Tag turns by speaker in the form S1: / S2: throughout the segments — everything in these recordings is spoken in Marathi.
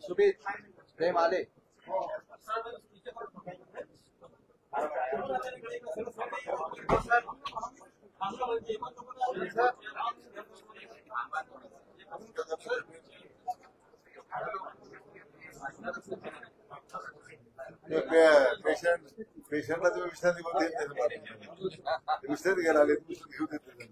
S1: सुमित प्रेम आले
S2: पेशंटला तुम्ही विश्रांती पण देत नाही, विश्रांती घ्यायला आले घेऊ देत नाही.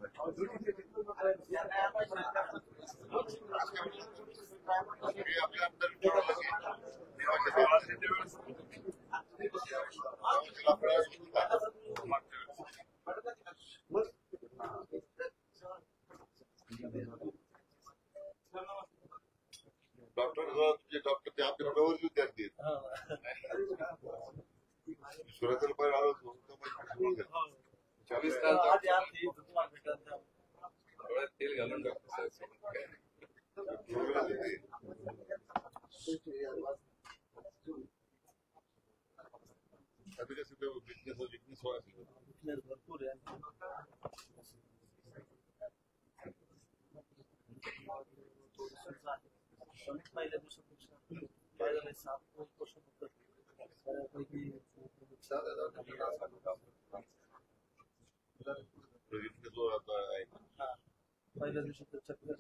S2: डॉक्टर ते आपल्या प्रवर्ग विद्यार्थी आहेत. सुरतला पण आलो होतो
S1: 24 तेल घालून भरपूर आहे. पहिल्या दिवसापेक्षा पहिल्या 7 वर्ष बऱ्यापैकी पहिल्या दिवशी तर चक्कर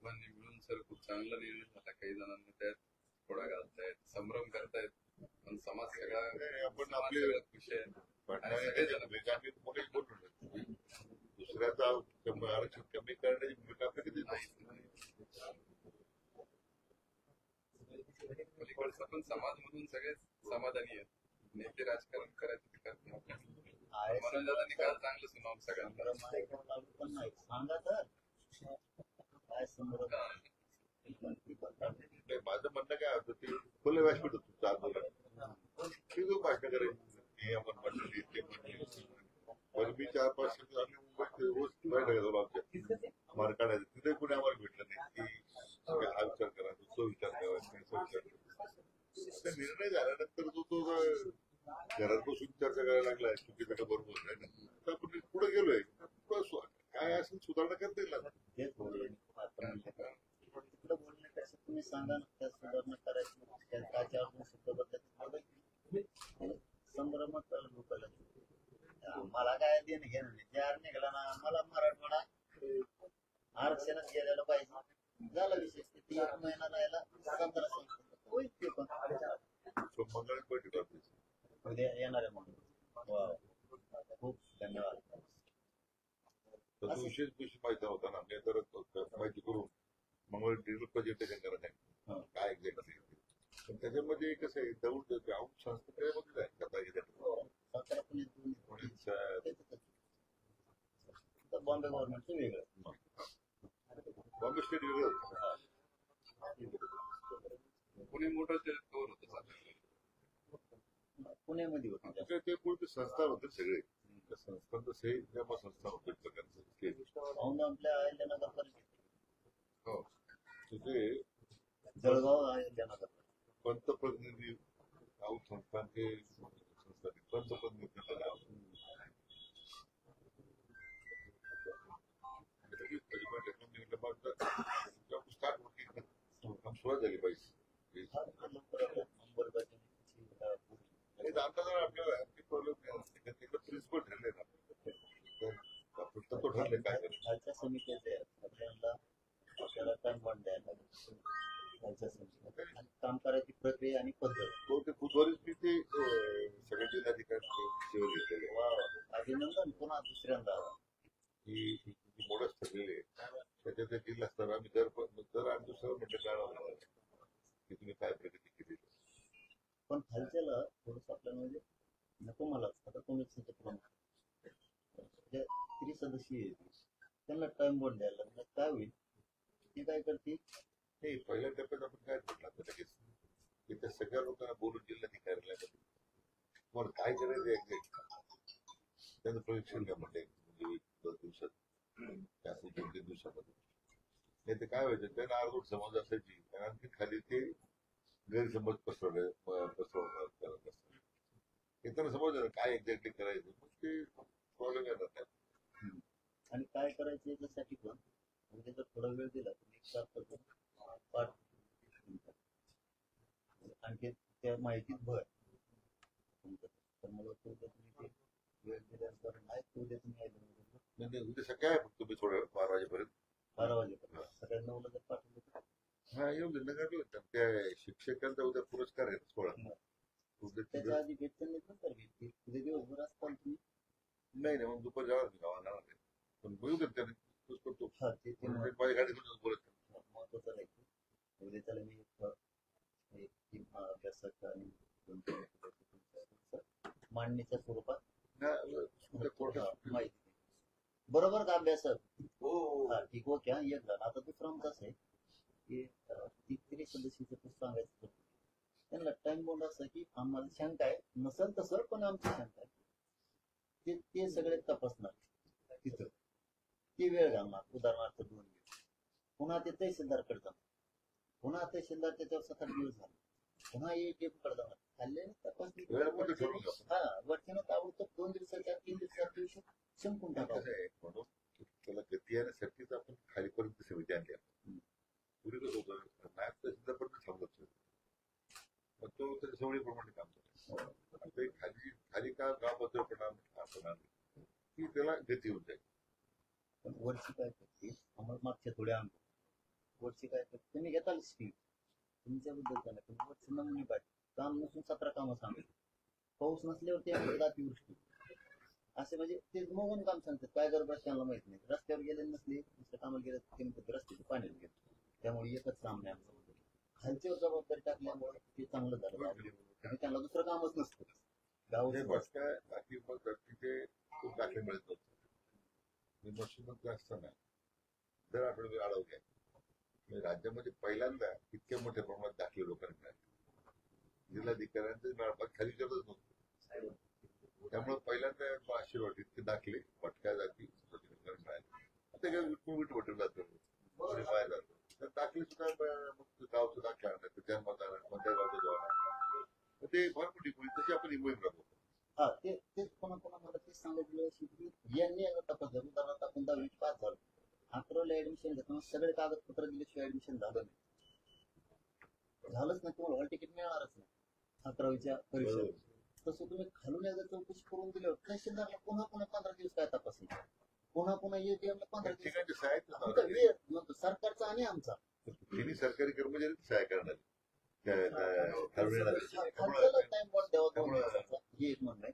S1: बरेच मिळून सर खूप चांगला निर्णय झाला. काही जणांना त्यात थोडा घालतायत, संभ्रम करतायत, पण समाज सगळा आपण आपले विषय
S2: दुसऱ्याचा आरक्षण कमी करण्याची भूमिका आपली कधी नाही.
S1: पलीकडचा पण समाज म्हणून सगळे समाधानी आहेत. नेते राजकारण करायचं ते करत मनोज दादांनी काल चांगलं सुनावून सगळ्यांना
S2: माझं म्हणणं काय होतं ते खुलं व्यासपीठ होतं 4 मुलांना भाषण करायची आपण म्हणली ते म्हणली. पण मी 4-5 आम्ही मुंबईत रोज बैठक झालो आमच्या मार काढायचं. तिथे कुणी आम्हाला भेटलं नाही की हा विचार करा, तो विचार करायचा, विचार करायचा. निर्णय झाल्यानंतर तो घरात बसून चर्चा करायला लागलाय चुकीचं बरोबर आहे ना, तर आपण पुढे गेलोय. काय असेल सुधारणा करता येईल ना.
S3: तुम्ही सांगा ना, त्या सुधारणा करायची संभ्रमात मला काय देणं घेणं नाही. जे निघाला ना मला मराठवाडा आरक्षणात गेलेलं पाहिजे झाला विषय. 1 महिना राहिला 15 होईल ते पण उद्या येणार आहे म्हणून. खूप धन्यवाद.
S2: विशेष माहिती होता ना, मी तर माहिती करून मंगळ डिजिटल प्रेझेंटेशन करत आहे काय एक्झॅक्टली. पण त्याच्यामध्ये कसं आहे दौड संस्था
S3: बॉम्बे गव्हर्नमेंटचं वेगळं,
S2: बॉम्बे स्टेट वेगळं होतं.
S1: पुणे मोठं कव्हर होतं
S3: पुण्यामध्ये होतं.
S2: ते पूर्ण संस्था होते सगळे. संस्थांचं सेवा संस्था होते
S3: आपल्या अहिल्यानगर परिषद.
S2: हो तिथे
S3: जळगाव अहिल्यानगर
S2: पंतप्रतिनिधी संस्थांचे पंतप्रतिनिधी सुरुवात झाली पाहिजे. आपल्याला प्रिन्सिपल ठरले ना, तो ठरले काय
S3: खालच्या समितीचे आपल्याला टर्न द्यायला काम करायची प्रक्रिया आणि पद्धत.
S2: तो ते बुधवारीच मी ते सगळे जिल्हाधिकारी सेवा घेतलेले.
S3: अभिनंदन. पुन्हा दुसऱ्यांदा
S2: ही मोडच ठरलेली आहे. त्याच्या ते जिल्हा स्तर आम्ही दर 8 दिवसाला म्हटलं काढावं की तुम्ही काय प्रगती केली.
S3: पण खालच्याला थोडस आपल्याला म्हणजे नको मलाच आता तुम्हीच त्रिसदस्यीय आहे ती. त्यांना टाइम बोर्ड द्यायला लागला काय होईल ती काय करते
S2: नाही पहिल्या टप्प्यात आपण काय म्हटलं आता लगेच की त्या सगळ्या लोकांना बोलून जिल्हाधिकाऱ्याला तुम्हाला काय करायचं एक्झॅक्ट त्यांचं प्रशिक्षण घ्या म्हटलं म्हणजे 1-2 दिवसात जास्त 2-3 दिवसामध्ये नाही तर काय व्हायचं त्यांना अर्धवट समज असायची आणि आणखी खाली ते गैरसमज पसरवणार करत असतात इतर समज काय एक्झॅक्टली करायचं मग ते प्रॉब्लेम येणार नाही.
S3: आणि काय करायचं याच्यासाठी पण म्हणजे जर थोडा वेळ दिला तर एक साथ पाठ आणखी त्या माहितीत भर तर मला तो उद्या तुम्ही ते वेळ दिल्यानंतर नाही तो उद्या तुम्ही आले
S2: म्हणजे उद्या सकाळी आहे फक्त तुम्ही थोड्या वेळ 12 वाजेपर्यंत
S3: 12 वाजेपर्यंत सकाळी 9ला जर पाठवलं तर
S2: हा येऊन जाईल नका घेऊन त्या शिक्षकांचा उद्या पुरस्कार आहे 16 उद्या
S3: त्याच्या
S2: तिथं
S3: आधी भेटतं नाही नंतर भेटतील उद्या दिवसभर असताल तुम्ही
S2: नाही मग दुपार जाणार मी गावाला पण बघू देत त्याने तूच करतो
S3: हा ते
S2: माझ्या गाडीतूनच बोलत
S3: महत्वाचं राहील उद्या त्याला मी एक टीम अभ्यासक आणि 2-3 मांडणीच्या स्वरूपात
S2: उद्या कोर्टात
S3: माहिती बरोबर का अभ्यासक
S2: हो
S3: हा ठीक ओके हा एक झाला आता दुसरा आमचं असं आहे की ती त्रिसदस्यीचं पुस्तक सांगायचं त्यांना टाइम बोर्ड असं की आम्हाला शंका आहे नसेल तसं पण आमची शंका आहे ते सगळे तपासणार तिथं ती वेळ घालणार उदाहरणार्थ 2 दिवस पुन्हा ते तहसीलदारकडे जाणार पुन्हा तहसीलदार त्याच्यावर 7-8 दिवस झाले पुन्हा ATM कडे जाणार खाल्ल्याने तपासणी
S2: वेळापत्रक ठरवून घ्या.
S3: हा वरच्यानं ताबडतोब 2 दिवसाच्या 3 दिवसाच्या दिवशी संपून टाकावं
S2: कसं आहे म्हणून त्याला गती येण्यासाठीच आपण खालीपर्यंत समिती आणली आपण पुढे कसं होतं नायब तहसीलदारपर्यंत थांबत मग तो त्याच्या सवडीप्रमाणे काम करतो आता हे खाली का गाव पातळीवर आपण आणलं की त्याला गती होऊन जाईल.
S3: पण वर्षी काय करते आम्हाला मागच्या थोड्या अनुभव वर्षी काय करते तुम्ही घेताल स्पीड तुमच्याबद्दल झालं पण वर्ष नमुने पाहिजे काम नसून 17 कामं सांगायची पाऊस नसल्यावरती अतिवृष्टी असे म्हणजे ते मगून काम सांगतात काय गरबड त्यांना माहित नाही रस्त्यावर गेले नसले दुसऱ्या कामाला गेले ते म्हणतात रस्त्याचे पाण्यात गेले त्यामुळे एकच काम नाही आमचं खालच्यावर जबाबदारी टाकल्यामुळे ते चांगलं झालं आणि त्यांना दुसरं कामच नसतं गाव
S2: काय बाकी मग तिथे खूप दाखले मिळत नव्हते मी मशीनमध्ये असताना दर आठवडे आढाव घ्या राज्यामध्ये पहिल्यांदा इतक्या मोठ्या प्रमाणात दाखले लोकांना मिळाले जिल्हाधिकाऱ्यांचे मिळापा खाली करतच नव्हतं त्यामुळे पहिल्यांदा आशीर्वाद इतके दाखले पटक्या जाती मिळाले आता काय विटवटून जातं बाहेर जातं तर दाखले सुद्धा मग गावचं दाखला आणलं जन्मात आणलं कोणत्या गावचं जावं ते भरपूर टिकून तशी आपण ही मोहीम राबवतो.
S3: हा तेच कोणा मला तेच सांगितलं की यांनी तपास उदाहरणार्थ आपण 10वी पास झालो 11ला ऍडमिशन घेताना सगळे कागदपत्र दिल्याशिवाय ऍडमिशन झालं नाही झालंच नाही तुम्हाला हॉल तिकीट मिळणारच नाही 11वीच्या परीक्षेत तसं तुम्ही खालून एकदा चौकशी करून दिल्यावर तहसीलदारला पुन्हा 15 दिवस काय तपासायचं पुन्हा ATM ला 15 दिवस
S2: ठिकाणचे सहाय्यक
S3: आमचा वेळ म्हणतो सरकारचा आणि आमचा
S2: तिन्ही सरकारी कर्मचारी सहाय्य करणार
S3: टाइम बॉन्ड द्यावा 2 दिवसाचा हे एक म्हणणं आहे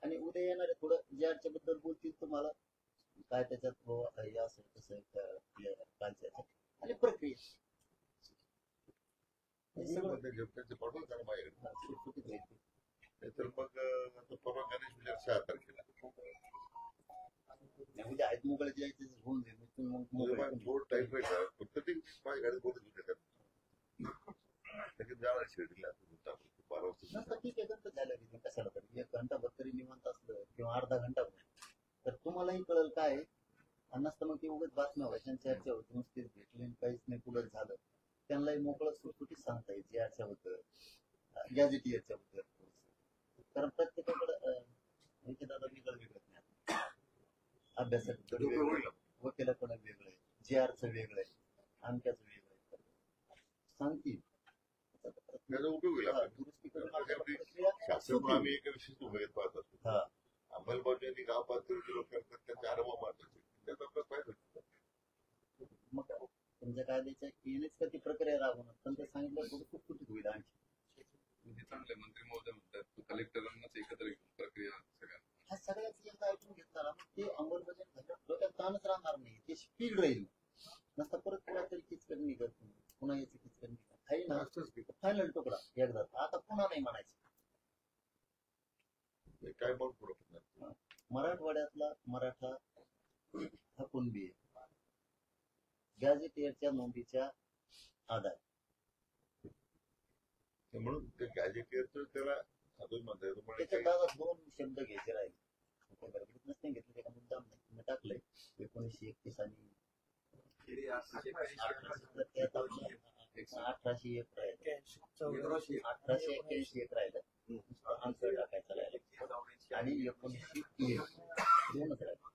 S3: आणि उद्या येणारे थोडं ज्याच्या बद्दल बोलतील तुम्हाला काय त्याच्यात हे असेल तसं कालच्या आणि प्रक्रिया हे सगळं
S2: पडून त्याला माझ्याकडे
S3: सुटसुटीत राहील.
S2: नाहीतर मग परवा गणेश विजय 6 तारखेला
S3: उद्या आहेत मोबाईल द्यायचे होऊन जाईल मग मोबाईल
S2: थोडं टाईम भेटला फक्त ते माझ्या गाडीत बोलत होते लगेच जाणार शिर्डीला 12 वाजता
S3: नसतं ठीक आहे गंत झालं की कशाला तरी 1 घंटाभर तरी निवांत असलं किंवा अर्धा घंटा तर तुम्हालाही कळेल काय आणि नसतं मग ते उगाच बातम्या व्हायच्या चर्चा होती नुसतीच भेटली काहीच नाही पुढे झालं त्यांनाही मोकळं सुटसुटीत सांगता येईल याच्याबद्दल गॅझेटियरच्या बद्दल कारण प्रत्येकाकडे दादा वेगळं नाही अभ्यासाकडे वेगळं वकिलाकडे वेगळं आहे JRचं वेगळं आहे आमच्याचं वेगळं आहे सांगतील
S2: त्याचा उपयोग होईल
S3: दुरुस्ती करून
S2: शास्त्र आम्ही एका विशिष्ट भूमिकेत पाहत असतो
S3: हा
S2: अंमलबजावणी गाव पातळीचे लोक करतात त्यांचे अनुभव महत्वाचे त्याचा आपला फायदा होतो.
S3: मग तुमच्या कायद्याच्या येणेच का ती प्रक्रिया राबवणार पण ते सांगितलं थोडं सुटसुटीत होईल आणखी
S1: म्हणजे चांगले मंत्री महोदय म्हणतात कलेक्टरांनाच एकत्र घेऊन प्रक्रिया सगळ्या
S3: हा सगळ्याच एकदा ऐकून घेतला ना मग ते अंमलबजावणी झालं डोक्यात ताणच राहणार नाही ते स्पीड राहील नसता परत पुन्हा तरी किचकट निघत पुन्हा याची किचकट निघत काही ना
S2: असंच की
S3: फायनल तुकडा एकदा आता पुन्हा नाही म्हणायचं.
S2: हे काय मग पुढं
S3: मराठवाड्यातला मराठा हा कुणबी आहे. गॅझेटियरच्या नोंदीच्या आधार
S2: म्हणून ते गॅजेटियरचं त्याला अजून म्हणता येतं म्हणजे
S3: त्याच्यात दादा 2 शब्द घ्यायचे राहिले. गडबडीतनंच नाही घेतले, त्याला मुद्दाम नाही मी टाकलंय 1931 आणि 1801 राहिलं, 1881 एक राहिलं, आन्सर टाकायचं राहिलं आणि 1901 दोनच राहिले.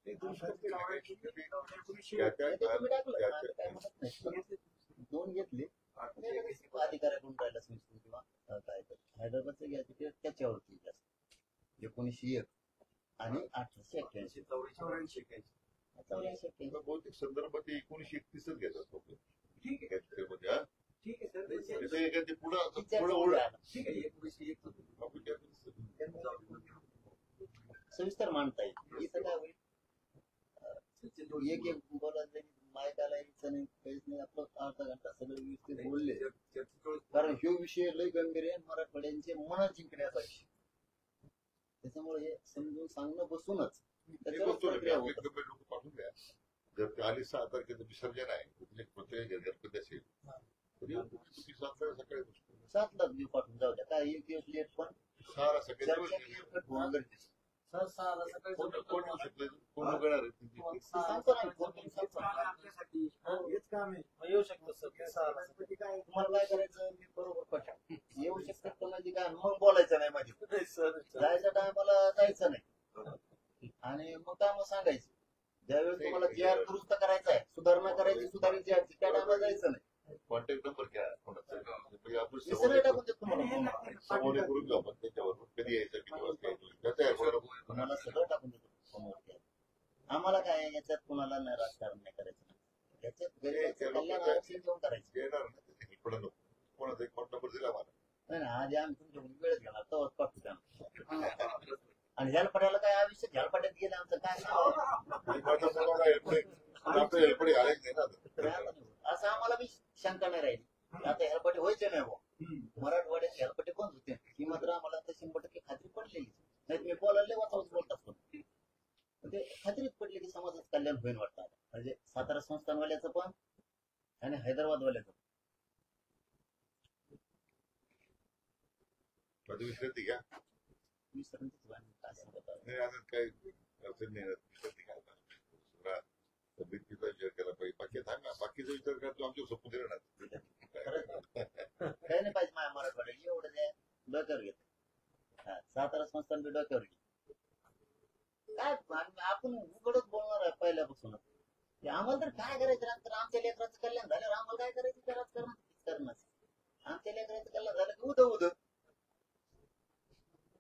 S3: तुम्ही टाकलं आम्ही काय म्हणत नाही. 2 घेतले अधिकाऱ्याकडून राहिला संस्कृत किंवा काय तर हैदराबादचं घ्यायचं त्याच्यावरती जास्त 1901 आणि 1881
S2: बहुतेक संदर्भ ते 1931 घेत असतो त्यामध्ये हा
S4: ठीक आहे सर
S2: त्याचं एखादी पुढं
S3: विचार
S2: ओढ
S4: ठीक आहे 1901
S2: आपण त्यातून
S3: सविस्तर मांडता येईल. इथं काय होईल एक बोलायचं मायकाला यायचं नाही काहीच नाही, आपलं अर्धा घंटा सगळं व्यवस्थित बोलले. कारण ह्यो विषय लय गंभीर आहे, मराठवाड्यांचे मन जिंकण्याचा विषय. त्याच्यामुळे हे समजून सांगणं बसूनच त्याच्यावर प्रक्रिया होत.
S2: लोक पाठवून द्या. जर ते आली 6 तारखेचं विसर्जन आहे प्रत्येक गणपती असेल तरी तुम्ही 7 सकाळी
S3: 7लाच दिव पाठवून जाऊ द्या. काय एक दिवस लेट पण
S2: 6 सकाळी
S3: चर्चा clear-cut होणं गरजेचं.
S4: सर 6ला सकाळी
S2: कोण येऊ शकलं कोण वगळणार आहे
S3: ते सांगतो ना, फोन करून सांगतो ना.
S4: आपल्यासाठी हेच काम आहे. मग येऊ शकतो सर 6ला.
S3: तुम्हाला काय करायचं मी बरोबर पटलं. येऊ शकतात तर म्हणजे काय मग बोलायचं नाही माझी.
S4: सर
S3: जायच्या टायमाला जायचं नाही आणि मग काय मग सांगायचं. ज्यावेळेस तुम्हाला जी आर दुरुस्त करायचा आहे, सुधारणा करायची, सुधारित जी आरची, त्या टायमाला जायचं नाही.
S2: कॉन्टॅक्ट नंबर घ्या कोणाचा म्हणजे आपण
S3: विसरायला टाकून देतो तुम्हाला phone.
S2: समोर करून घेऊ आपण त्याच्यावर कधी यायचं किती वाजता यायचं त्याचा ऍड्रेस
S3: तुम्हाला सगळं टाकून देतो समोर. आम्हाला काय आहे, याच्यात कुणाला नाही राजकारण नाही करायचं नाही. याच्यात गरिबाचं कल्याण आरक्षण घेऊन करायचं.
S2: येणार ना पुढे नको कोणाचा एक कॉन्ट नंबर दिला मला
S3: नाही ना, आधी आम्ही तुमच्याकडून वेळच घेणार तेव्हाच पाठवू द्या. आणि झ्यालपाट्याला काय आयुष्य झ्यालपाट्यात गेलं आमचं काय
S2: आपलं हेल्पडे घालायचं नाही ना
S3: असं आम्हाला बी शंका नाही राहिली. आता हेलपाटे व्हायचे नाही भाऊ. मराठवाड्यात हेलपाटे बंद होते ही मात्र आम्हाला आता 100% खात्री पडलेली. नाही मी बोलायला वाचावच बोलत असतो. ते खात्रीच पडली की समाजाचं कल्याण होईल वाटतं. म्हणजे सातारा संस्थानवाल्याचं पण आणि हैदराबादवाल्याचं पण.
S2: विश्रांती घ्या
S3: विसरणीच वाणी काय सांगत आहे.
S2: नाही आता काही अडचण नाही विश्रांती घ्या तब्येतीचा विचार केला पाहिजे बाकी सांगा बाकीचा विचार करा तो आमच्या सोपं देणार
S3: काही नाही पाहिजे माझ्या मराठवाड्यात एवढं ते डोक्यावर घेत. सातारा संस्थान बी डोक्यावर घेत. काय आपण उघडच बोलणार आहे पहिल्यापासूनच. आम्हाला तर काय करायचं तर आमच्या लेकराचं कल्याण झालं आम्हाला काय करायचं त्या राजकारणात. आमच्या लेकराचं कल्याण झालं की उद उद.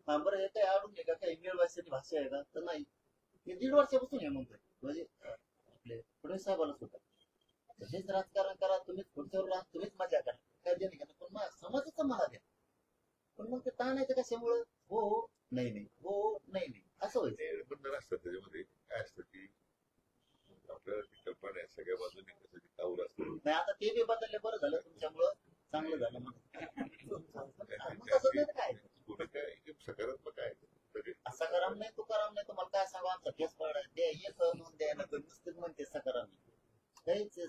S3: बरं हे काही आवडून घे का काही इंग्रजी भाषा आहे का तर नाही. हे 1.5 वर्षापासून हे म्हणतोय. म्हणजे आपले फडणवीस साहेबाला सुद्धा हेच राजकारण करा तुम्हीच खुर्चीवर राहा तुम्हीच मजा करा काय देणे घ्या पण समाजाचं मला द्या. पण मग ते ताणायचं कशामुळं हो हो नाही नाही हो हो नाही नाही असं व्हायचं.
S2: बंधन असतात त्याच्यामध्ये काय असतं की आपल्याला ती कल्पना आहे सगळ्या बाजूने कसं ती तावर असतं
S3: नाही आता ते बी बदलले बरं झालं तुमच्यामुळं चांगलं झालं मग तसं नाही काय
S2: काय सकारात्मक आहे
S3: सकाराम नाही तुकाराम नाही तुम्हाला काय सांगू आमचा केस पडा द्या एक नोंद द्या ना तर नुसतेच म्हणते सकाराम काहीच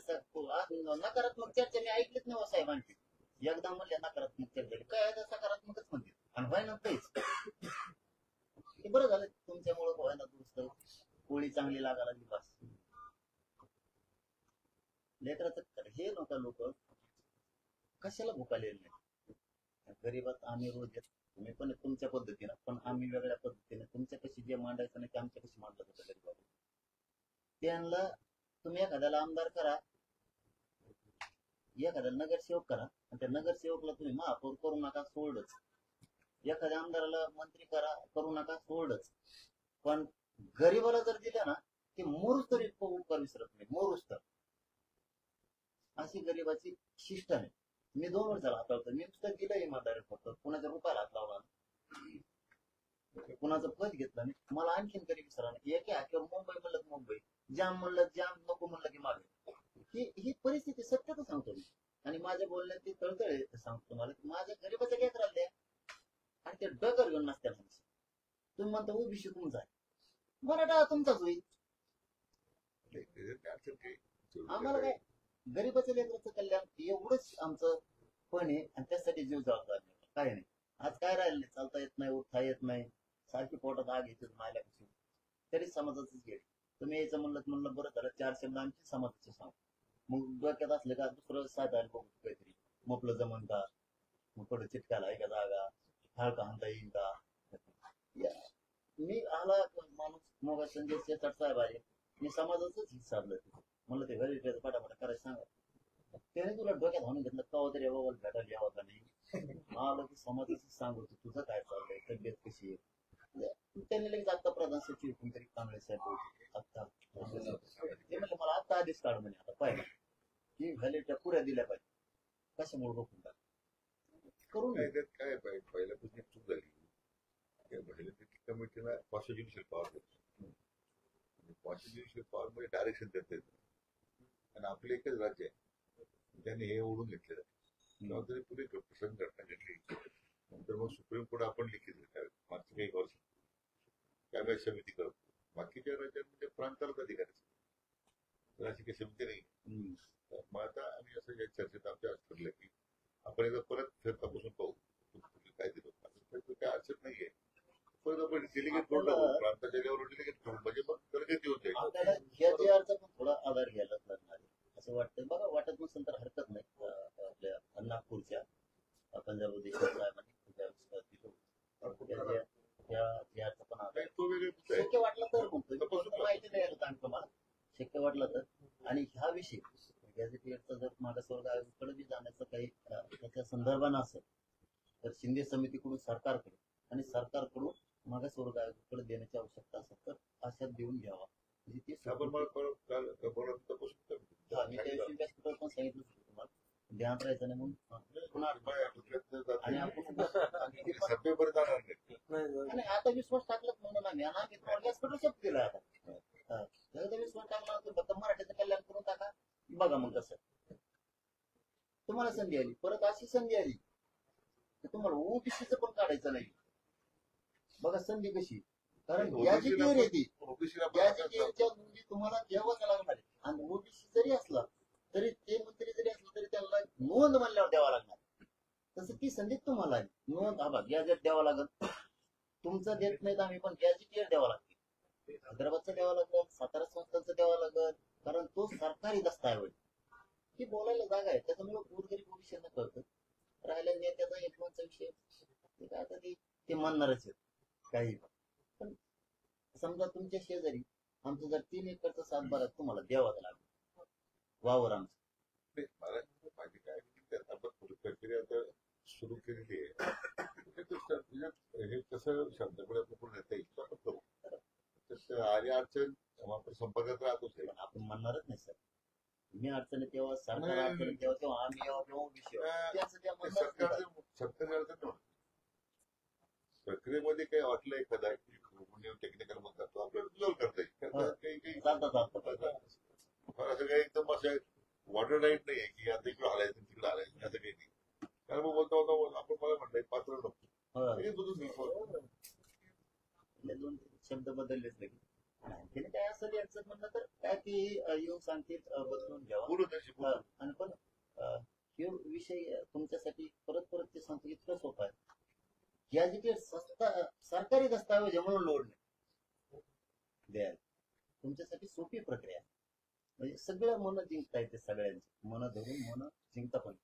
S3: नकारात्मक चर्चा मी ऐकलीच नाही साहेबांची. एकदा म्हणले नकारात्मक चर्चा काय सकारात्मकच म्हणते आणि व्हायना काहीच. ते बरं झालं तुमच्यामुळे व्हायना दुरुस्त पोळी चांगली लागायला लागली बस. लेकराचं हे नव्हता लोक कशाला भुकालेले नाही. गरीबात आम्ही रोज येतो तुम्ही पण तुमच्या पद्धतीनं पण आम्ही वेगळ्या पद्धतीने तुमच्या कशी जे मांडायचं नाही ते आमच्या कशी मांडलं होतं गरीबाबा. त्यांना तुम्ही एखाद्याला आमदार करा एखाद्याला नगरसेवक करा आणि त्या नगरसेवकला तुम्ही महापौर करू नका सोडच. एखाद्या आमदाराला मंत्री करू नका सोडच. पण गरीबाला जर दिलं ना ते मोरूच तरी उपकार विसरत नाही मोरूच तर. अशी गरीबाची शिष्ट आहे. मी 2 वर्षाला हात लावतो मी नुसतं दिलं इमानदारी फक्त कुणाच्या रुपयाला हात लावला कुणाचं पद घेतलं नाही. मला आणखीन गरीब विसरा नाही एक किंवा मुंबई म्हणलं की मुंबई जाम म्हणलं जाम नको म्हणलं की मागे ही परिस्थिती सत्यच सांगतो मी. आणि माझ्या बोलण्यात ती तळतळ सांगतो तुम्हाला की माझ्या गरीबाच्या लेकराला द्या आणि ते डगर घेऊन नसत्या माणसं. तुम्ही म्हणता ओबीसी तुमचा आहे, मराठा तुमचाच होईल. आम्हाला काय गरीबाचं लेकराचं कल्याण एवढंच आमचं पण आहे आणि त्यासाठी जीव जबाबदार काय नाही. आज काय राहिलं नाही, चालता येत नाही, उठता येत नाही, सारखी पोटात आग येते मायल्यापासून, तरी समाजाचंच गेलं. तुम्ही यायचं म्हणलं बरं झालं 4 शब्द आमचे समाजाचे सांग. मग डोक्यात असलं का दुसरं साधायला बघू काहीतरी, मोपलं जमन का, मग थोडं चिटकायला आहे का जागा, फाळ का आणता येईल का. मी आला माणूस मग संजय शेतात साहेब आहे, मी समाजाचंच हित साधलं तिथं. म्हणलं ते घरी फटाफट करायचं सांगा. त्याने तुला डोक्यात हाणून घेतलं कवा तरी बाबा भेटायला यावं का नाही. आलं की समाजाचं सांगतो तुझं काय चाललंय, तब्येत कशी आहे. त्यांनी लगेच आता प्रधान सचिव कोणतरी कांबळे साहेब आता ते म्हणलं मला आता आधीच काढ म्हणे. आता पाहिजे की व्हॅलिडिटी पुऱ्या दिल्या पाहिजे, कशामुळे रोखून टाक करून
S2: काय पहिल्यापासून चूक झाली. व्हॅलिडिटी कमिटीला कॉन्स्टिट्युशनल पॉवर देतो, कॉन्स्टिट्युशनल पॉवर मध्ये डायरेक्शन देत आणि आपलं एकच राज्य आहे, त्यांनी हे ओढून घेतलेलं आहे. तरी पुढे घटना घडली नंतर मग सुप्रीम कोर्ट आपण लिखित मागच्या काही वर्ष कॅबिनेट समिती करतो. बाकीच्या राज्यांमध्ये प्रांतालाच अधिकारी तर अशी काही समिती नाही. मग आता आम्ही असं या चर्चेत आमच्या आज ठरलं की आपण एकदा परत फिरतापासून पाहू काय दिलं काय अडचण नाहीये. परत आपण डेलिगेट करून टाकू, प्रांताच्या लेवलवर डेलिगेट करू, म्हणजे मग गरजेची होते.
S3: आपल्याला या JR पण थोडा आधार घ्यायलाच लागणार आहे असं वाटतं. बघा वाटत नसेल तर हरकत नाही. आपल्या नागपूरच्या पंजाब पण आधार
S2: तो वेगळे मुद्दे आहेत.
S3: शक्य वाटलं तर म्हणतो माहिती द्यायला सांगतो मला, शक्य वाटलं तर. आणि ह्या विषयी गॅझेटियरचा जर मागासवर्ग आयोगाकडे बी जाण्याचं काही त्याच्या संदर्भानं असेल तर शिंदे समितीकडून सरकारकडे आणि सरकारकडून मागासवर्ग आयोगाकडे देण्याची आवश्यकता असेल तर अशात देऊन घ्यावा. म्हणजे ते
S2: आपण मला
S3: मी त्या दिवशी व्यासपीठावर पण सांगितलं होतं तुम्हाला, ध्यान राहायचं नाही म्हणून पुन्हा आणि आपण
S2: सभेवर जाणार नाही.
S3: आणि आता विश्वास टाकलाच म्हणून आम्ही तुम्हाला व्यासपीठ शब्द दिला. आता विश्वास टाकला फक्त मराठीचं कल्याण करून टाका, बघा मग कसं. तुम्हाला संधी आली, परत अशी संधी आली तर तुम्हाला ओबीसीचं पण काढायचं नाही. बघा संधी कशी, कारण गॅजेटियर येते, गॅजेटियरच्या नोंदी तुम्हाला घ्यावंच लागणार आहे. आणि ओबीसी जरी असला तरी ते मंत्री जरी असलं तरी त्यांना नोंद म्हणल्यावर द्यावा लागणार. तसं ती संधी तुम्हाला आहे, नोंद हा गॅजेट द्यावा लागेल. तुमचं देत नाहीत आम्ही, पण गॅजेटियर द्यावा लागते. हैदराबादचं द्यावं लागेल, सातारा संस्थांचं द्यावं लागेल, कारण तो सरकारी दस्तावेज. ही बोलायला जागा आहे, त्याच्यामुळे गोरगरीब ओबीसींना कळतं. राहिल्या नेत्याचा इन्फ्लुएन्सचा विषय काय आता ते म्हणणारच आहेत काही. पण समजा तुमच्या शेजारी आमचं जर 3 एकरचा सातबारा तुम्हाला द्यावाच लागेल वावर आमचं.
S2: माझी काय आपण प्रक्रिया आता सुरू केलेली आहे. हे कसं शब्दाकडे आपण पुढे नेता येईल आपण करू. तसं आली अडचण आपण संपर्कात राहतोच आहे.
S3: आपण म्हणणारच नाही सर, मी अडचणी तेव्हा सरकार अडचणी तेव्हा आम्ही यावं किंवा विषय
S2: सरकारी अडचण प्रक्रियेमध्ये काही वाटलं एखादा टेक्निकल मग करतो आपल्याला रिझॉल्व करता येईल. असं काही एकदम असं वॉटर राईट नाही आहे की आता इकडे हलायचं तिकडे हलायचं असं काही नाही. कारण मग बोलता आपण मला म्हणलंय पात्र नको
S3: दोन शब्द बदललेच लगेच. आणखी काय असेल याचं म्हणलं तर काय ती येऊन सांगतील बदलून घ्यावा. आणि पण हे विषय तुमच्यासाठी परत ते सांगतो इतकं सोपं आहे. गॅजेटियर सरकारी दस्तावेज म्हणून लोड नाही द्यायला, तुमच्यासाठी सोपी प्रक्रिया. म्हणजे सगळं मन जिंकता येते, सगळ्यांची मन धरून मन जिंकता पण.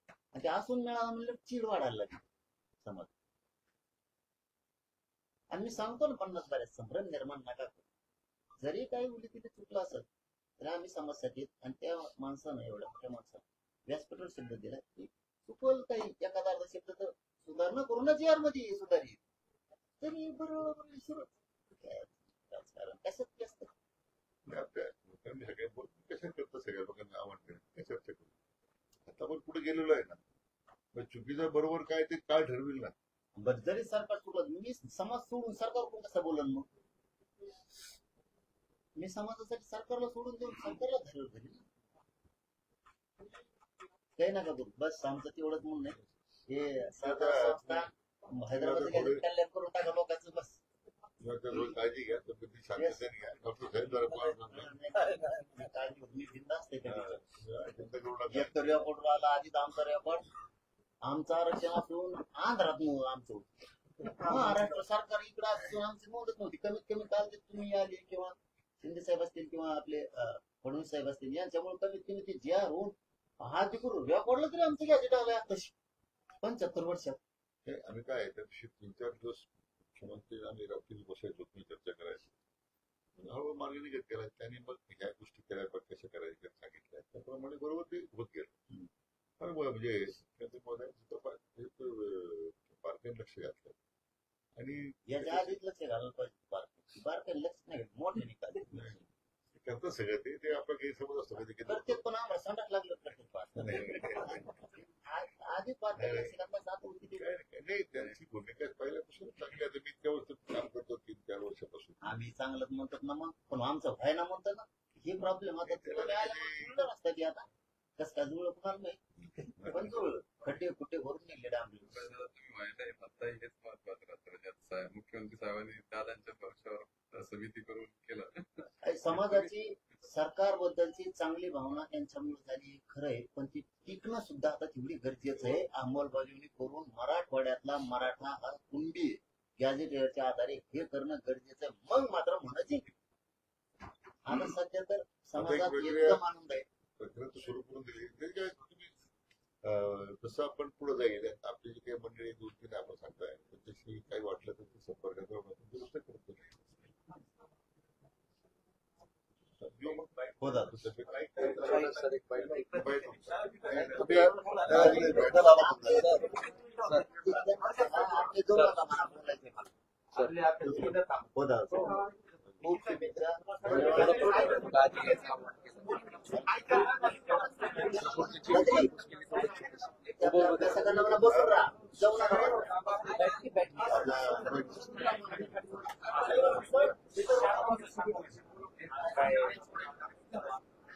S3: आणि ते असून मिळावं म्हणलं चीड वाढायला लागली समाज. आणि मी सांगतो ना 50 बऱ्याच संभ्रम निर्माण नका करू. जरी काही मुली तिथे चुकलं असेल तर आम्ही समाजासाठी आणि त्या माणसानं एवढ्या मोठ्या माणसानं व्यासपीठावर शब्द दिला की चुकल काही एखादा अर्धा शब्द तर सुधारणा करूनच यार मध्ये सुधारी तरी बरोबर राजकारण कशात जास्त
S2: कशा करतं सगळ्या लोकांना आवडतं चर्चा करू. आता आपण पुढे गेलेलो आहे ना, चुकीचं बरोबर काय ते काय ठरविल ना.
S3: बरं जरी सरकार सोडलं, मी समाज सोडून सरकारकडून कसं बोलन मग. मी समाजासाठी सरकारला सोडून देऊन सरकारला धरेल काही नका करू. बस आमचं तेवढंच म्हणणं आहे. हे सहकार संस्था हैदराबाद कल्याण करून टाका लोकांचं बस.
S2: काळजी घ्या, तब्येती शांततेने घ्या. डॉक्टर साहेब जरा
S3: काळजी होत मी जिंदा असते
S2: चिंता करू नका.
S3: एक तर रेकॉर्ड आला आधीच आमचा रेकॉर्ड आमचं आरक्षण असून आंध्रात आमचं होतं. महाराष्ट्र सरकार इकडे असून आमची नोंदच नव्हती. कमीत कमी काल ते तुम्ही आले किंवा शिंदे साहेब असतील किंवा आपले फडणवीस साहेब असतील यांच्यामुळे कमीत कमी ते जे होऊन हा तिकडून रेकॉर्डला तरी आमचं गॅजेट आलंय तशी 75 वर्षात.
S2: आम्ही काय त्या दिवशी 3-4 दिवस मुख्यमंत्री आम्ही रात्री बसायचो, तुम्ही चर्चा करायची. हळूहळू मार्ग निघत गेला. त्यांनी मग ह्या गोष्टी करायला पण कशा करायच्या सांगितल्या, त्याप्रमाणे बरोबर ते होत गेलं. म्हणजे बारकाईने लक्ष घातलं आणि
S3: याच्या आधीच लक्ष घालायला पाहिजे. बारकाईने लक्ष नाही मोठे निघाले
S2: करतात सगळं ते आपला गैरसमज असतो कधी कधी.
S3: प्रत्येक पण आम्हाला संडास लागलं प्रत्येक आधीच बारकाईने लक्ष घातलं आता होती
S2: नाही, त्यांची भूमिका पहिल्यापासून चांगली आहे. मी त्यावर काम करतो 3-4 वर्षापासून.
S3: आम्ही चांगलंच म्हणतात ना मग, पण आमचं व्हायना म्हणतो ना हे प्रॉब्लेम. आता तुला आल्यामुळे असतात की आता कसं काय जुळलं कुणाला नाही पण जुळलं खड्डे कुठे भरून निघले डांबले.
S1: तुम्ही माहित आहे आता हेच महत्वाचं राहतं. मुख्यमंत्री साहेबांनी दादांच्या पक्षावर समिती करून केलं.
S3: समाजाची सरकारबद्दलची चांगली भावना त्यांच्यामुळे झाली खरं आहे, पण ती टिकणं सुद्धा आता तेवढी गरजेचं आहे. अंमलबजावणी करून मराठवाड्यातला मराठा हा कुणबी गॅजेटच्या आधारे हे करणं गरजेचं आहे. मग मात्र म्हणायची आता सध्या तर समाजात एकदम आनंद आहे.
S2: प्रक्रिया सुरू करून दिली तुम्ही. तसं आपण पुढे जाईल. आपली जी काही मंडळी 2-3 आपण सांगताय त्याच्याशी काही वाटलं तर ते संपर्कात राहून दुरुस्त करतो.
S3: हो दादा हो दादा बसून राहा जाऊ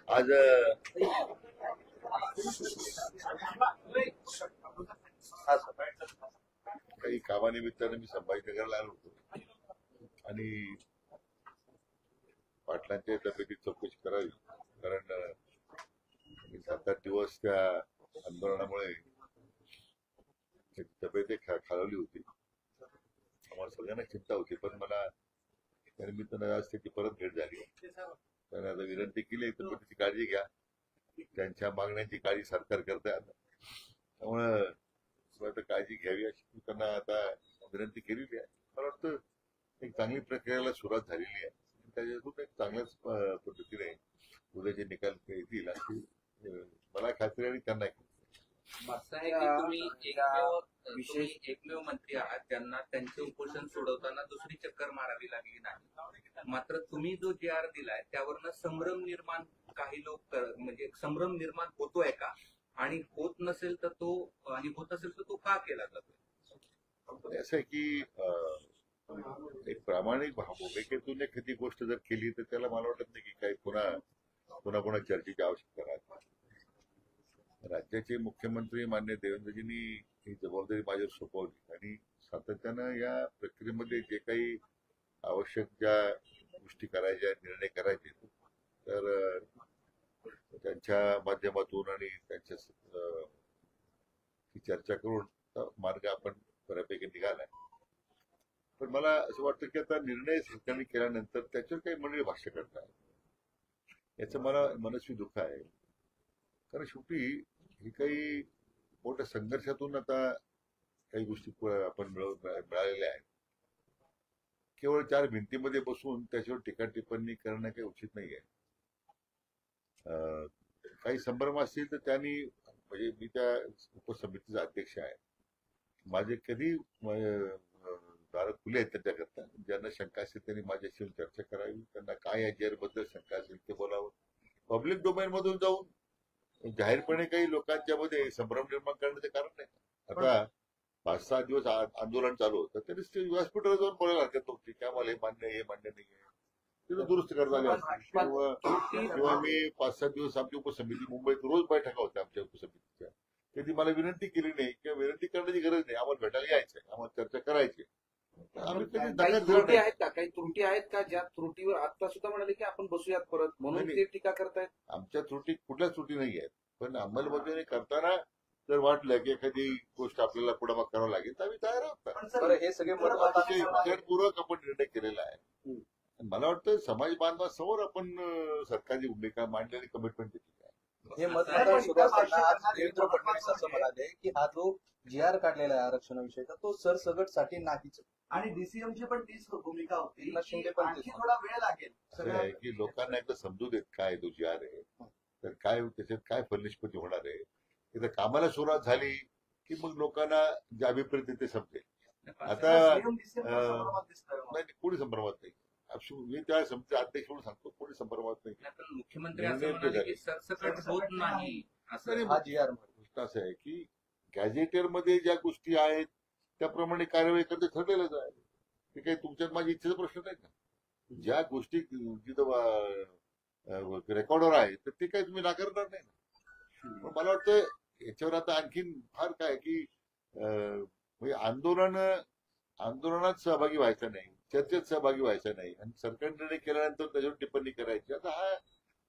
S2: आज काही कामानिमित्तानं मी संभाजीनगरला आलो होतो आणि पाटलांच्या तब्येतीत चौकशी करावी, कारण 7-8 दिवस त्या आंदोलनामुळे तब्येत खालावली होती. आम्हाला सगळ्यांना चिंता होती, पण मला त्यानिमित्तानं आज त्याची परत भेट झाली. त्यांनी आता विनंती केली तब्येतीची काळजी घ्या, त्यांच्या मागण्यांची काळजी सरकार करताय. त्यामुळं आता काळजी घ्यावी अशी त्यांना आता विनंती केलेली आहे. मला वाटतं एक चांगली प्रक्रियेला सुरुवात झालेली आहे. त्याच्यातून एक चांगल्याच पद्धतीने उद्याचे निकाल येतील अशी मला खात्री आणि त्यांना
S5: असं आहे की तुम्ही एकमेव मंत्री आहात त्यांना त्यांचे उपोषण सोडवताना दुसरी चक्कर मारावी लागली नाही. मात्र तुम्ही जो जी.आर. दिलाय त्यावरनं संभ्रम निर्माण काही लोक म्हणजे संभ्रम निर्माण होतोय का, आणि होत नसेल तर तो, आणि होत असेल तर तो का केला जातो?
S2: असं आहे की एक प्रामाणिक भूमिकेतून एखादी गोष्ट जर केली तर त्याला मला वाटत नाही की काही पुन्हा चर्चेची आवश्यकता नाही. राज्याचे मुख्यमंत्री माननीय देवेंद्रजींनी ही जबाबदारी माझ्यावर सोपवली आणि सातत्यानं या प्रक्रियेमध्ये जे काही आवश्यक ज्या गोष्टी करायच्या, निर्णय करायचे, तर त्यांच्या माध्यमातून आणि त्यांच्या चर्चा करून मार्ग आपण बऱ्यापैकी निघालाय. पण मला असं वाटतं की आता निर्णय सरकारने केल्यानंतर त्याच्यावर काही मंडळी भाष्य करतात, याचं मला मनस्वी दुःख आहे. कारण शेवटी ही काही मोठ्या संघर्षातून आता काही गोष्टी आपण मिळालेल्या आहेत. केवळ 4 भिंतीमध्ये बसून त्याच्यावर टीका टिप्पणी करणं काही उचित नाहीये. काही संभ्रम असतील तर त्यांनी, म्हणजे मी त्या उपसमितीचा अध्यक्ष आहे, माझे कधी दार खुले आहेत त्याच्याकरता. ज्यांना शंका असेल त्यांनी माझ्याशी चर्चा करावी, त्यांना काय या जेअर बद्दल शंका असेल ते बोलावं. पब्लिक डोमेन मधून जाऊन जाहीरपणे काही लोकांच्या मध्ये संभ्रम निर्माण करण्याचे कारण नाही. आता 5-6 दिवस आंदोलन चालू होतं तरी व्यासपीठावर जाऊन बोलायला हरकत नव्हती की आम्हाला हे मान्य आहे, हे मान्य नाही आहे, तिथं दुरुस्त करता आले असते. किंवा मी 5-7 दिवस आमची उपसमिती मुंबईत रोज बैठका होत्या आमच्या उपसमितीच्या, कधी मला विनंती केली नाही किंवा विनंती करण्याची गरज नाही. आम्हाला भेटायला यायचंय, आम्हाला चर्चा करायची. आम्ही कधी
S6: काही
S2: दंगल
S6: त्रुटी
S2: नाही.
S6: आहेत का, काही त्रुटी आहेत का, ज्या त्रुटीवर आता सुद्धा म्हणाले की आपण बसूयात परत, म्हणून
S2: नाही,
S6: ते टीका करतायत?
S2: आमच्या त्रुटी कुठल्याच त्रुटी नाही आहेत, पण अंमलबजावणी करताना जर वाटलं की एखादी गोष्ट आपल्याला पुढे मग करावं लागेल तर आम्ही तयार आहोत.
S4: पण सर
S6: बरं, हे सगळे
S2: अतिशय विचारपूर्वक आपण निर्णय केलेला आहे. आणि मला वाटतं समाज बांधवासमोर आपण सरकारची भूमिका मांडली आणि कमिटमेंट दिली आहे.
S7: हे मतदार सुधारताना आज देवेंद्र फडणवीस असं म्हणाले की हा जो जी आर काढलेला आहे आरक्षणाविषयीचा तो सरसगटसाठी नाहीच.
S4: आणि DCM ची पण तीच भूमिका होती
S7: एकनाथ शिंदे
S4: की
S7: पण
S4: आणखी
S7: तेच
S4: थोडा वेळ लागेल
S2: असं आहे की लोकांना एकदा समजू देत काय तो जी आर आहे, तर काय त्याच्यात काय फलनिष्पत्ती होणार आहे. एकदा कामाला सुरुवात झाली की मग लोकांना जे अभिप्रेत आहे ते समजेल. आता
S4: CM DCM च्या संदर्भात दिसतंय.
S2: नाही, कोणी संभ्रमात नाही. मी त्या समिती अध्यक्ष म्हणून सांगतो, कोणी संभ्रमात नाही.
S5: पण मुख्यमंत्री असं म्हणाले की सरसकट होत नाही असं.
S7: हा जी आर
S2: गोष्ट असं आहे की गॅझेटियरमध्ये ज्या गोष्टी आहेत त्याप्रमाणे कार्यवाही करते ठरलेलंच आहे. ते काही तुमच्यात माझ्या इच्छेचा प्रश्न नाही ना. ज्या गोष्टी जिथं रेकॉर्डवर आहे तर ते काही तुम्ही नाकारणार नाही ना. पण मला वाटतं याच्यावर आता आणखीन फार काय की म्हणजे आंदोलनात सहभागी व्हायचं नाही, चर्चेत सहभागी व्हायचं नाही आणि सरकार निर्णय केल्यानंतर त्याच्यावर टिप्पणी करायची. आता हा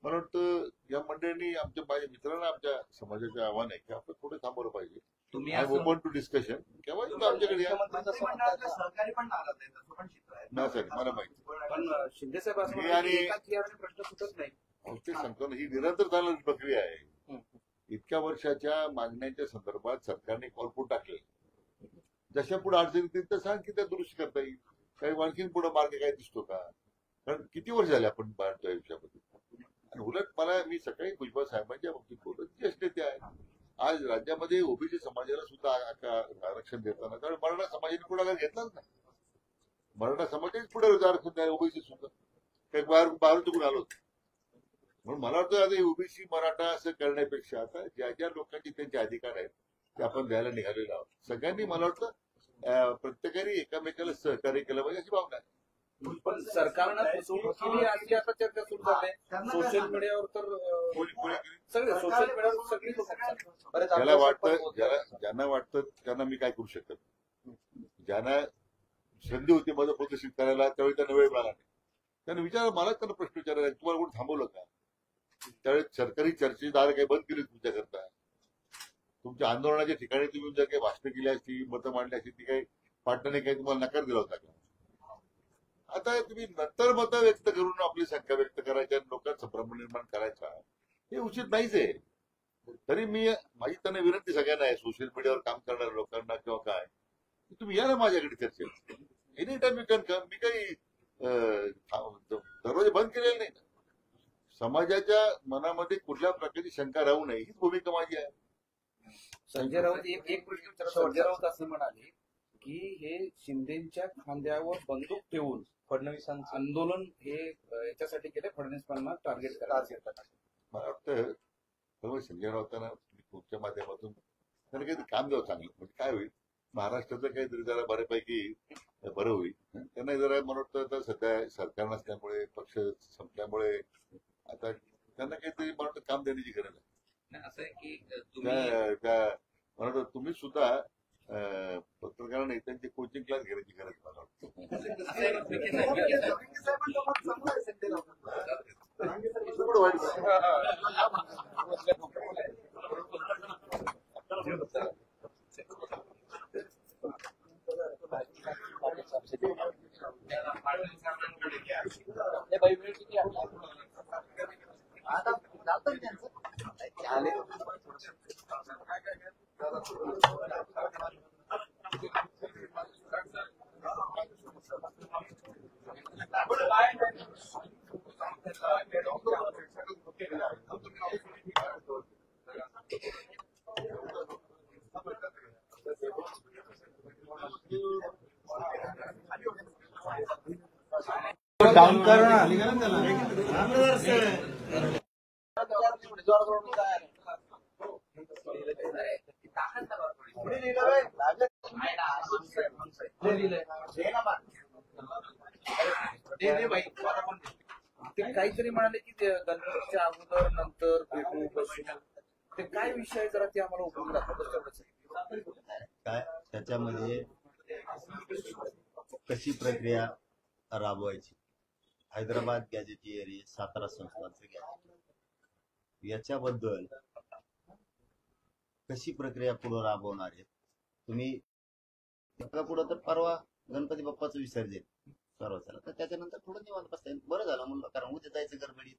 S2: मला वाटतं या मंडळींनी माझ्या मित्रांना आमच्या समाजाचे आव्हान आहे की आपण थोडं थांबवलं पाहिजे.
S5: तुम्ही
S2: आय
S5: असं
S2: ओपन टू डिस्कशन. केव्हा तुम्ही आमच्याकडे या.
S4: मंत्रिमंडळातल्या सहकारी पण नाराज आहेत असं पण चित्र आहे.
S2: नाही सर, मला माहिती.
S6: पण शिंदे साहेब असं
S2: मी
S6: म्हणाले
S2: आणि-
S6: की एका GR ने प्रश्न सुटत नाही.
S2: ते सांगतो ना, ही निरंतर चालणारी प्रक्रिया आहे. इतक्या वर्षाच्या मागण्यांच्या संदर्भात सरकारने कॉलपूट टाकले. जशा पुढे अडचणी येतील तसं आणखी त्या दुरुस्ती करता येईल. काही आणखीन पुढे मार्ग काय दिसतो का? कारण किती वर्ष झाले आपण बाळतो या विषयामध्ये. आणि उलट मी सकाळी भुजबळ साहेबांच्या बाबतीत बोलत, ज्येष्ठ नेते आहेत. आज राज्यामध्ये ओबीसी समाजाला सुद्धा आरक्षण देताना, कारण मराठा समाजाने पुढाकार घेतलाच नाही. मराठा समाजानेच पुढे आरक्षण द्यायला, ओबीसी सुद्धा काही बाहेर चुकून आलो. म्हणून मला वाटतं आता ओबीसी मराठा असं करण्यापेक्षा आता ज्या ज्या लोकांचे त्यांचे अधिकार आहेत ते आपण द्यायला निघालेलो आहोत. सगळ्यांनी मला वाटतं प्रत्येकाने एकामेकाला सहकार्य केलं पाहिजे अशी भावना आहे.
S6: पण सरकारनं फसवणूक केली आणखी आता चर्चा सुरू झाली. सोशल मीडियावर तर सगळे सोशल मीडियावर सगळी लोक
S2: ज्याला वाटतं ज्यांना वाटतं त्यांना मी काय करू शकत, ज्यांना संधी होती माझं प्रदर्शित करायला त्यावेळी त्यांना वेळ मिळाला नाही. त्यांना मला त्यांना प्रश्न विचारायला, तुम्हाला कोण थांबवलं का? त्यावेळी सरकारी चर्चेची दार काही बंद केली तुमच्याकरता. तुमच्या आंदोलनाच्या ठिकाणी तुम्ही जर काही भाषणं केली असती, मतं मांडली असती, ती काही पाटलाने काही तुम्हाला नकार दिला होता का? आता तुम्ही नंतर मतं व्यक्त करून आपली शंका व्यक्त करायच्या आणि लोकांत संभ्रम निर्माण करायचा, हे उचित नाहीच आहे. तरी माझी त्यांना विनंती सगळ्यांना आहे, सोशल मीडियावर काम करणाऱ्या लोकांना किंवा काय, तुम्ही या ना माझ्याकडे चर्चेत. Any time you can come. मी काही दरवाजे बंद केलेले नाही. समाजाच्या मनामध्ये कुठल्या प्रकारची शंका राहू नये हीच भूमिका माझी आहे.
S6: संजय राऊत एक प्रश्न विचारला. संजय राऊत असं म्हणाले की हे शिंदेच्या खांद्यावर बंदूक ठेवून
S7: फडणवीसांचं
S6: आंदोलन हे याच्यासाठी केले, फडणवीसांना टार्गेट करायचं.
S2: मला वाटतं सर्व संजय राऊतांना तुमच्या माध्यमातून त्यांना काहीतरी काम द्यावं चांगलं. म्हणजे काय होईल, महाराष्ट्राचं काहीतरी जरा बऱ्यापैकी बरं होईल. त्यांना जरा मला वाटतं तर सध्या सरकार नसल्यामुळे, पक्ष संपल्यामुळे आता त्यांना काहीतरी मला वाटतं काम देण्याची गरज आहे.
S5: असं आहे की तुम्ही
S2: मला वाटतं तुम्ही सुद्धा पत्रकार नेत्यांचे कोचिंग क्लास घेण्याची गरज मला वाटतं.
S5: असं आहे, विखे
S3: आता चालतं त्यांचं
S4: डाऊन करू ना.
S6: ते काहीतरी म्हणाले की गणपतीच्या अगोदर नंतर भेटू बसू. ते काय विषय जरा ते आम्हाला उपयोगी राहतात बस तेवढंच आहे.
S3: काय त्याच्यामध्ये कशी प्रक्रिया राबवायची, हैदराबाद गॅजेटियर, सातारा संस्थांचं गॅजेट, याच्याबद्दल कशी प्रक्रिया पुढे राबवणार आहे तुम्ही. पुढं तर परवा गणपती बाप्पाचं विसर्जन सर्वसाला, तर त्याच्यानंतर थोडं निवांत बसता येईल. बरं झालं म्हणलं, कारण उद्या जायचं गडबडीत.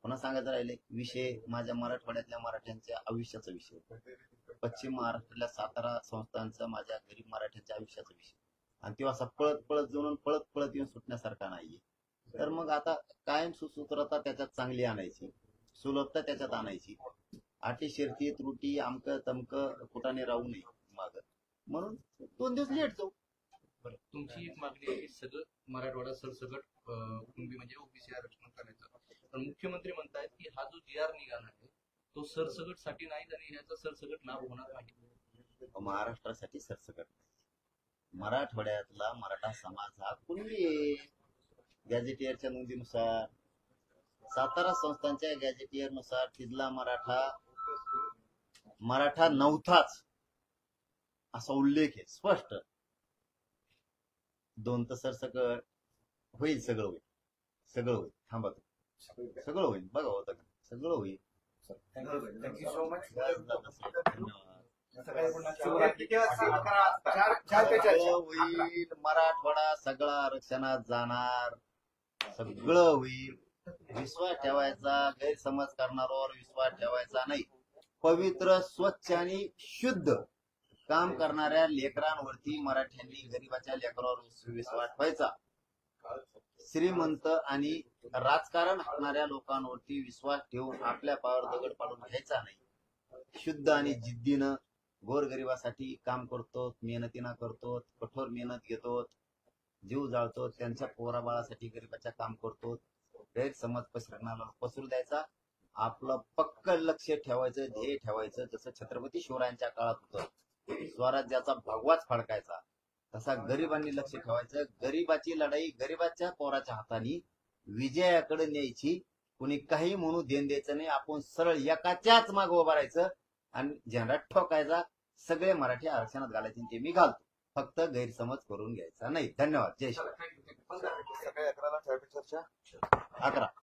S3: पुन्हा सांगायचं राहिले विषय माझ्या मराठवाड्यातल्या मराठ्यांच्या आयुष्याचा विषय, पश्चिम महाराष्ट्रातल्या सातारा संस्थांचा माझ्या गरीब मराठ्यांच्या आयुष्याचा विषय, आणि तेव्हा असा पळत पळत जाऊन पळत येऊन सुटण्यासारखा नाहीये. तर मग आता कायम सुसूत्रता त्याच्यात चांगली आणायची, सुलभता त्याच्यात आणायची. अटी शर्ती त्रुटी आमक तमक कुठाने राहू नये माग, म्हणून 2 दिवस लेट जाऊ.
S5: बरं, तुमची एक मागणी आहे की सगळं मराठवाडा सरसकट कुणबी म्हणजे ओबीसी आरक्षण करायचं, पण मुख्यमंत्री म्हणतायत की हा जो जी आर निघाला आहे तो सरसकट साठी नाही आणि ह्याचा सरसकट लाभ होणार नाही.
S3: महाराष्ट्रासाठी सरसकट, मराठवाड्यातला मराठा समाज हा कुणबी आहे. गॅजेटियरच्या नोंदीनुसार, सातारा संस्थांच्या गॅजेटियर नुसार तिथला मराठा नव्हताच असा उल्लेख आहे स्पष्ट. 2 तर सरसकट होईल, सगळं होईल. थांबा, सगळं होईल, बघा होतं का, सगळं होईल.
S6: Thank you so much.
S3: होईल, मराठवाडा सगळा आरक्षणात जाणार, सगळं होईल. विश्वास ठेवायचा, गैरसमज करणाऱ्यावर विश्वास ठेवायचा नाही. पवित्र, स्वच्छ आणि शुद्ध काम करणाऱ्या लेकरांवरती मराठ्यांनी, गरीबाच्या लेकरांवर विश्वास ठेवायचा. श्रीमंत आणि राजकारण हाकणाऱ्या लोकांवरती विश्वास ठेवून आपल्या पायावर दगड पाडून घ्यायचा नाही. शुद्ध आणि जिद्दीनं गोरगरिबासाठी काम करतो, मेहनतीनं करतो, कठोर मेहनत घेतो, जीव जाळतो, त्यांच्या पोराबाळासाठी गरीबाच्या काम करतो. गैरसमज पसरू द्यायचा, आपलं पक्क लक्ष ठेवायचं, ध्येय ठेवायचं. जसं छत्रपती शिवरायांच्या काळात होतं, स्वराज्याचा भगवाच फडकायचा, तसा गरिबांनी लक्ष ठेवायचं. गरिबाची लढाई गरिबाच्या पोराच्या हाताने विजयाकडे न्यायची. कुणी काही म्हणू देण द्यायचं नाही. आपण सरळ एकाच्याच माग उभं राहायचं आणि झेंडा ठोकायचा. सगळे मराठी आरक्षणात घालायचे, ते मी घालतो, फक्त गैरसमज करून घ्यायचा नाही. धन्यवाद. जय श्री.
S7: सकाळी 11ला ठेवायची चर्चा.
S3: 11.